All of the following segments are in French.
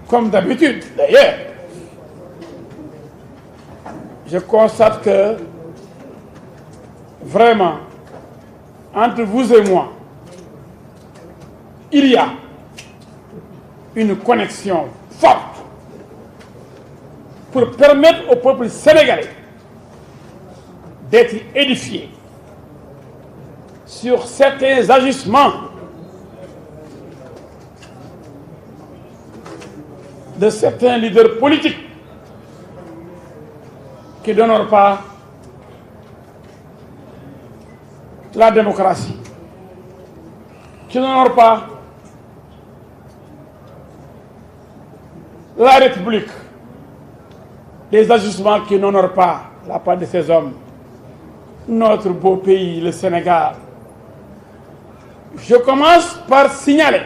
comme d'habitude d'ailleurs, je constate que vraiment, entre vous et moi, il y a une connexion forte pour permettre au peuple sénégalais d'être édifié sur certains agissements de certains leaders politiques qui n'honorent pas la démocratie, qui n'honorent pas la République, des ajustements qui n'honorent pas la part de ces hommes, notre beau pays, le Sénégal. Je commence par signaler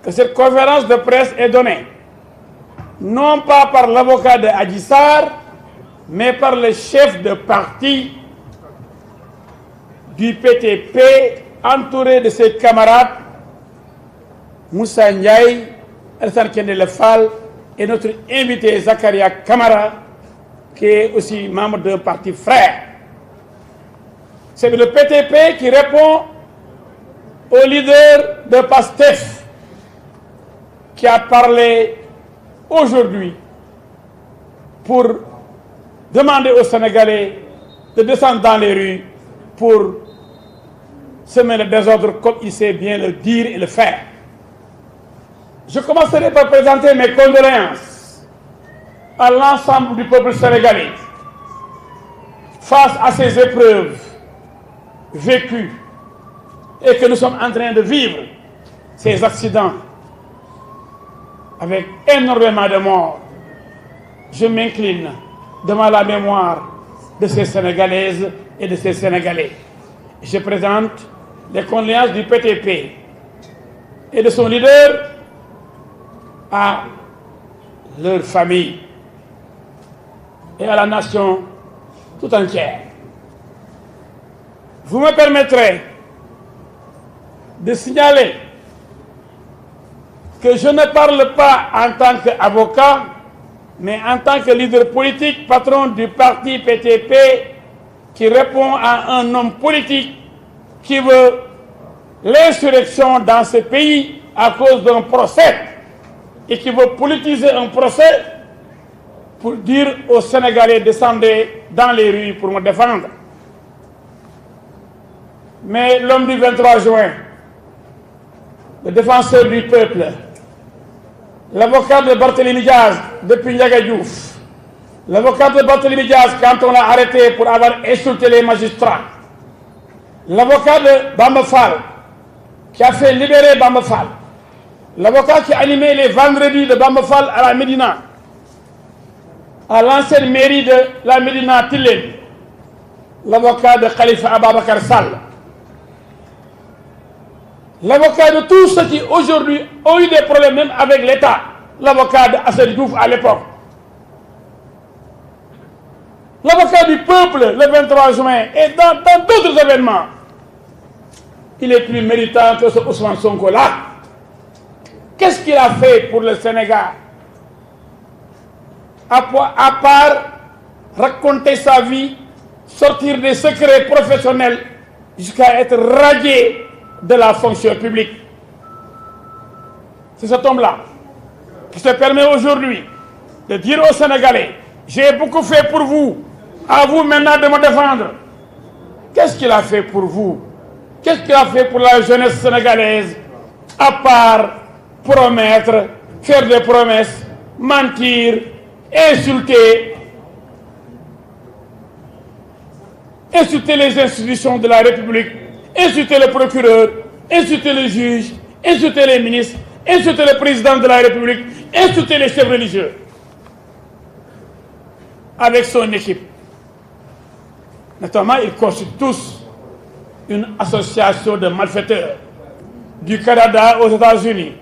que cette conférence de presse est donnée, non pas par l'avocat de Adji Sarr, mais par le chef de parti du PTP, entouré de ses camarades, Moussa Ndiaye, Alassane Kendele Fall et notre invité Zakaria Kamara, qui est aussi membre d'un parti frère. C'est le PTP qui répond au leader de PASTEF qui a parlé aujourd'hui pour demander aux Sénégalais de descendre dans les rues pour semer le désordre comme il sait bien le dire et le faire. Je commencerai par présenter mes condoléances à l'ensemble du peuple sénégalais face à ces épreuves vécues et que nous sommes en train de vivre, ces accidents avec énormément de morts. Je m'incline devant la mémoire de ces Sénégalaises et de ces Sénégalais. Je présente les condoléances du PTP et de son leader à leur famille et à la nation tout entière. Vous me permettrez de signaler que je ne parle pas en tant qu'avocat, mais en tant que leader politique, patron du parti PTP, qui répond à un homme politique qui veut l'insurrection dans ce pays à cause d'un procès et qui veut politiser un procès pour dire aux Sénégalais descendez dans les rues pour me défendre. Mais l'homme du 23 juin, le défenseur du peuple, l'avocat de Barthélémy Diaz depuis Ndiaga Diouf, l'avocat de Barthélémy Diaz quand on l'a arrêté pour avoir insulté les magistrats, l'avocat de Bamba Fall qui a fait libérer Bamba Fall, l'avocat qui a animé les vendredis de Bamba Fall à la Médina, à l'ancienne mairie de la Médina Tilène, l'avocat de Khalifa Ababakar Sall, l'avocat de tous ceux qui aujourd'hui ont eu des problèmes même avec l'État, l'avocat de Assane Diouf à l'époque, l'avocat du peuple le 23 juin et dans d'autres événements, il est plus méritant que ce Ousmane Sonko là. Qu'est-ce qu'il a fait pour le Sénégal à part raconter sa vie, sortir des secrets professionnels jusqu'à être radié de la fonction publique? C'est cet homme-là qui se permet aujourd'hui de dire aux Sénégalais j'ai beaucoup fait pour vous, à vous maintenant de me défendre. Qu'est-ce qu'il a fait pour vous? Qu'est-ce qu'il a fait pour la jeunesse sénégalaise à part promettre, faire des promesses, mentir, insulter les institutions de la République, insulter le procureur, insulter le juge, insulter les ministres, insulter le président de la République, insulter les chefs religieux avec son équipe. Notamment, ils constituent tous une association de malfaiteurs du Canada aux États-Unis,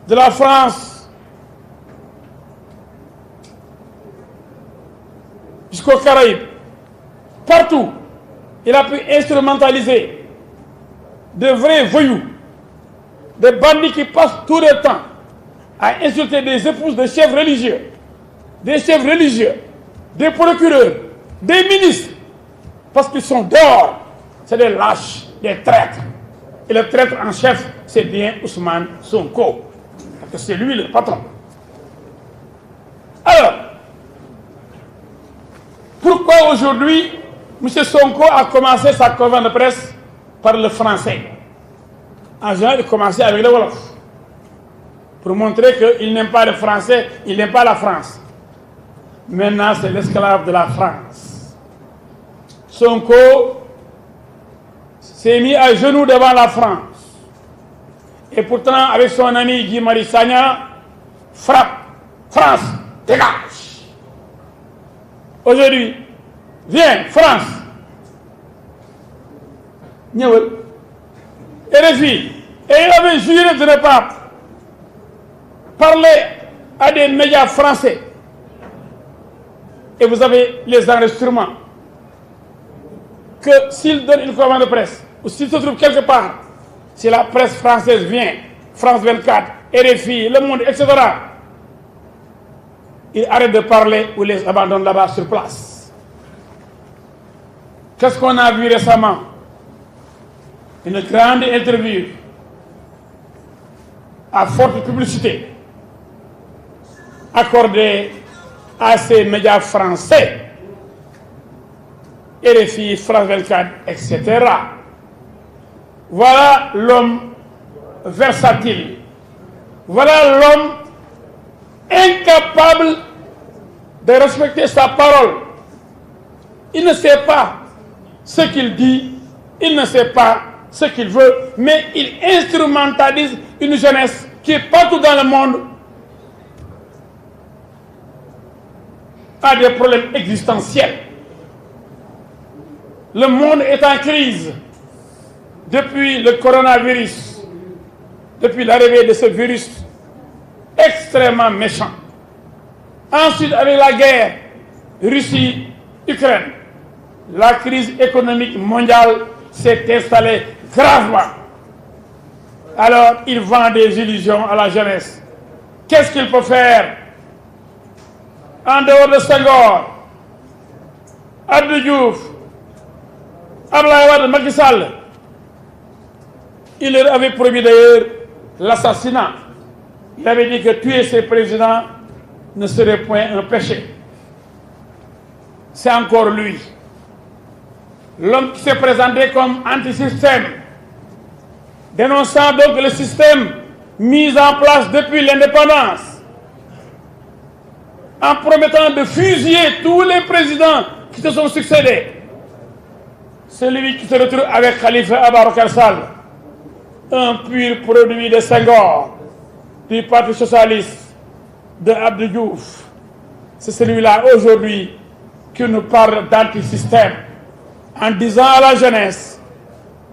de la France jusqu'aux Caraïbes. Partout, il a pu instrumentaliser de vrais voyous des bandits qui passent tout le temps à insulter des épouses de chefs religieux, des procureurs, des ministres, parce qu'ils sont dehors. C'est des lâches, des traîtres. Et le traître en chef, c'est bien Ousmane Sonko, parce que c'est lui le patron. Alors, pourquoi aujourd'hui, M. Sonko a commencé sa conférence de presse par le français? En général, il commençait avec le Wolof, pour montrer qu'il n'aime pas le français, il n'aime pas la France. Maintenant, c'est l'esclave de la France. Sonko s'est mis à genoux devant la France. Et pourtant, avec son ami Guy Marius Sagna, frappe, France, dégage. Aujourd'hui, viens, France. RFI. Et il avait juré de ne pas parler à des médias français. Et vous avez les enregistrements. Que s'il donne une conférence de presse, ou s'il se trouve quelque part, si la presse française vient, France 24, RFI, Le Monde, etc., il arrête de parler ou les abandonne là-bas sur place. Qu'est-ce qu'on a vu récemment? Une grande interview à forte publicité accordée à ces médias français, RFI, France 24, etc. Voilà l'homme versatile. Voilà l'homme incapable de respecter sa parole. Il ne sait pas ce qu'il dit, il ne sait pas ce qu'il veut, mais il instrumentalise une jeunesse qui est partout dans le monde a des problèmes existentiels. Le monde est en crise depuis le coronavirus, depuis l'arrivée de ce virus extrêmement méchant. Ensuite, avec la guerre Russie-Ukraine, la crise économique mondiale s'est installée gravement. Alors, il vend des illusions à la jeunesse. Qu'est-ce qu'il peut faire? En dehors de Senghor, Abdou Diouf, Abdoulaye Wade, Macky Sall, il leur avait promis d'ailleurs l'assassinat. Il avait dit que tuer ses présidents ne serait point un péché. C'est encore lui. L'homme qui s'est présenté comme anti-système, dénonçant donc le système mis en place depuis l'indépendance, en promettant de fusiller tous les présidents qui se sont succédés. Celui qui se retrouve avec Khalifa Ababacar Sall, un pur produit de Senghor, du Parti socialiste, de Abdou Diouf. C'est celui-là aujourd'hui qui nous parle d'antisystème, en disant à la jeunesse,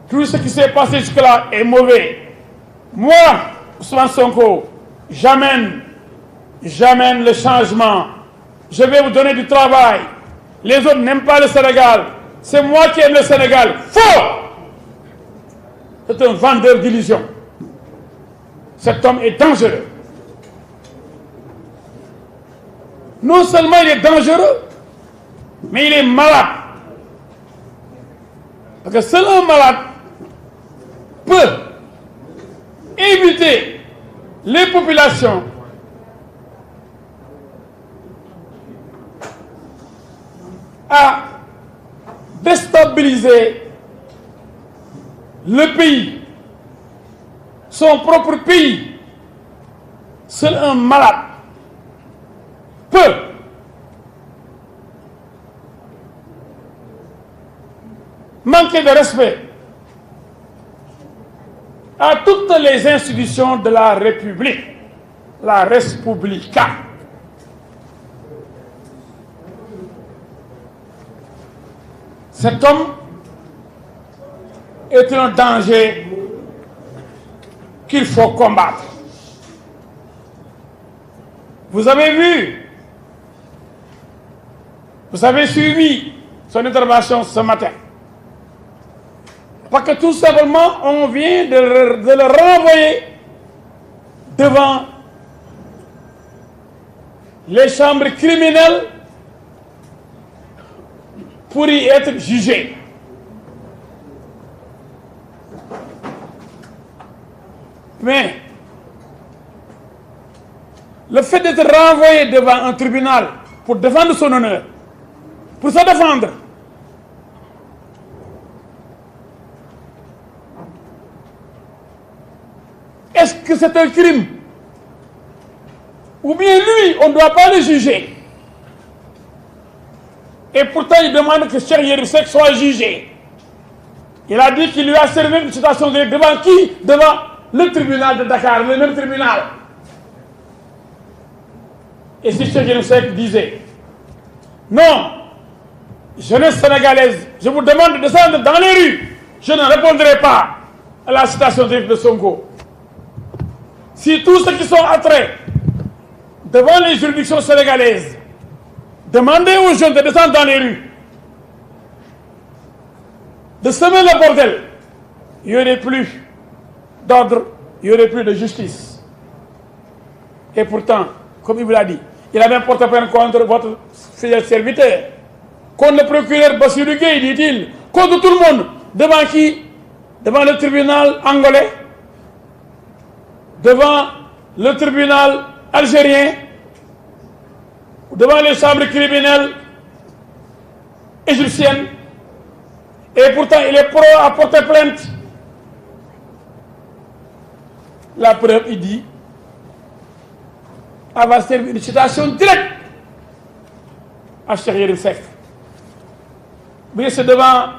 tout ce qui s'est passé jusque-là est mauvais. Moi, Ousmane Sonko, j'amène le changement. Je vais vous donner du travail. Les autres n'aiment pas le Sénégal. C'est moi qui aime le Sénégal. Faux! C'est un vendeur d'illusions. Cet homme est dangereux. Non seulement il est dangereux, mais il est malade. Parce que seul un malade peut éviter les populations à déstabiliser le pays, son propre pays. Seul un malade peut manquer de respect à toutes les institutions de la République, la Respublica. Cet homme est un danger qu'il faut combattre. Vous avez vu, vous avez suivi son intervention ce matin. Parce que tout simplement, on vient de le renvoyer devant les chambres criminelles pour y être jugé. Mais le fait d'être renvoyé devant un tribunal pour défendre son honneur, pour se défendre, est-ce que c'est un crime? Ou bien lui, on ne doit pas le juger? Et pourtant, il demande que Cheikh Yérim Seck soit jugé. Il a dit qu'il lui a servi une citation directe. Devant qui? Devant le tribunal de Dakar, le même tribunal. Et si Cheikh Yérim Seck disait, non, jeunesse sénégalaise, je vous demande de descendre dans les rues, je ne répondrai pas à la citation directe de Sonko. Si tous ceux qui sont entrés devant les juridictions sénégalaises demandaient aux jeunes de descendre dans les rues, de semer le bordel, il n'y aurait plus d'ordre, il n'y aurait plus de justice. Et pourtant, comme il vous l'a dit, il a même porté plainte contre votre fidèle serviteur, contre le procureur Bassirou Gueye, dit-il, contre tout le monde. Devant qui? Devant le tribunal angolais, devant le tribunal algérien, devant les chambres criminelles égyptiennes. Et pourtant, il est pro à porter plainte. La preuve, il dit, avoir servi une citation directe à Cheikh Yérim Seck. Oui, c'est devant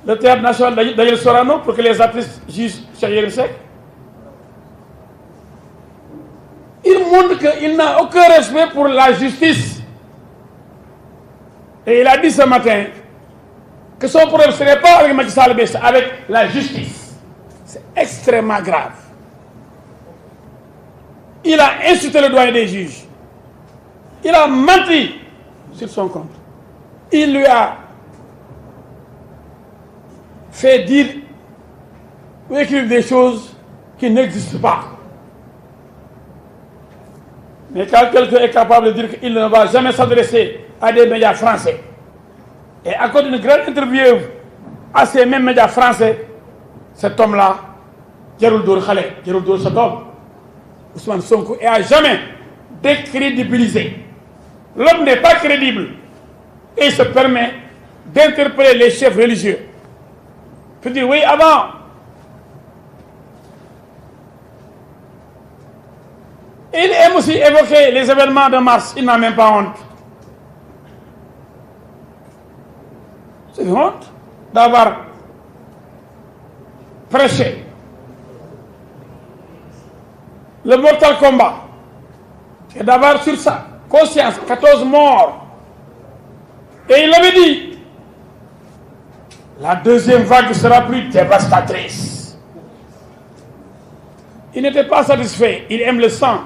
le théâtre national d'Adjel Sorano pour que les artistes jugent Cheikh Yérim Seck. Il montre qu'il n'a aucun respect pour la justice. Et il a dit ce matin que son problème, ce n'est pas avec Macky Sall, mais avec la justice. C'est extrêmement grave. Il a insulté le doyen des juges. Il a menti sur son compte. Il lui a fait dire ou écrire des choses qui n'existent pas. Mais quand quelqu'un est capable de dire qu'il ne va jamais s'adresser à des médias français et accorde une grande interview à ces mêmes médias français, cet homme-là, Jarul Dor Khalé, Jarul Dor cet homme, Ousmane Sonko, est à jamais décrédibilisé. L'homme n'est pas crédible et il se permet d'interpeller les chefs religieux. Pour dire oui, avant, il aime aussi évoquer les événements de mars, il n'a même pas honte. C'est une honte d'avoir prêché le Mortal Kombat et d'avoir sur sa conscience 14 morts. Et il avait dit, la deuxième vague sera plus dévastatrice. Il n'était pas satisfait, il aime le sang,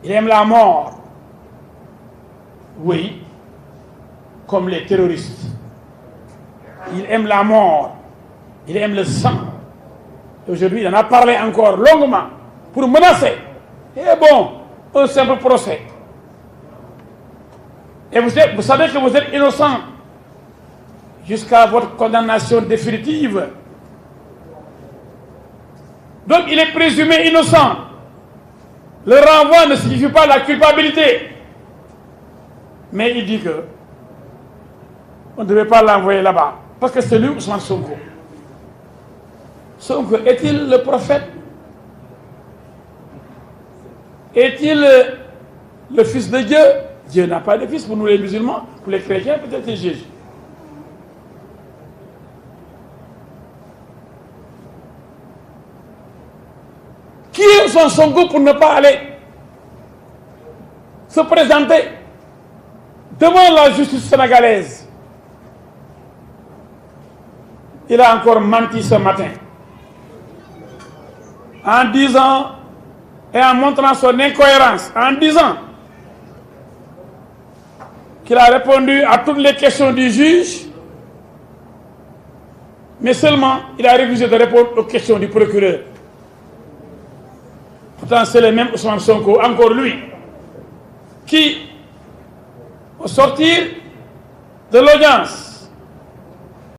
il aime la mort. Oui, comme les terroristes. Il aime la mort, il aime le sang. Aujourd'hui, il en a parlé encore longuement pour menacer. Et bon, un simple procès. Et vous savez que vous êtes innocent jusqu'à votre condamnation définitive. Donc il est présumé innocent. Le renvoi ne signifie pas la culpabilité. Mais il dit que on ne devait pas l'envoyer là-bas. Parce que c'est lui, Ousmane Sonko. Sonko, est-il le prophète? Est-il le fils de Dieu? Dieu n'a pas de fils pour nous les musulmans. Pour les chrétiens, peut-être c'est Jésus. Qui est son Sonko pour ne pas aller se présenter devant la justice sénégalaise? Il a encore menti ce matin en disant et en montrant son incohérence, en disant qu'il a répondu à toutes les questions du juge, mais seulement il a refusé de répondre aux questions du procureur. pourtant c'est le même Ousmane Sonko, encore lui, qui, au sortir de l'audience,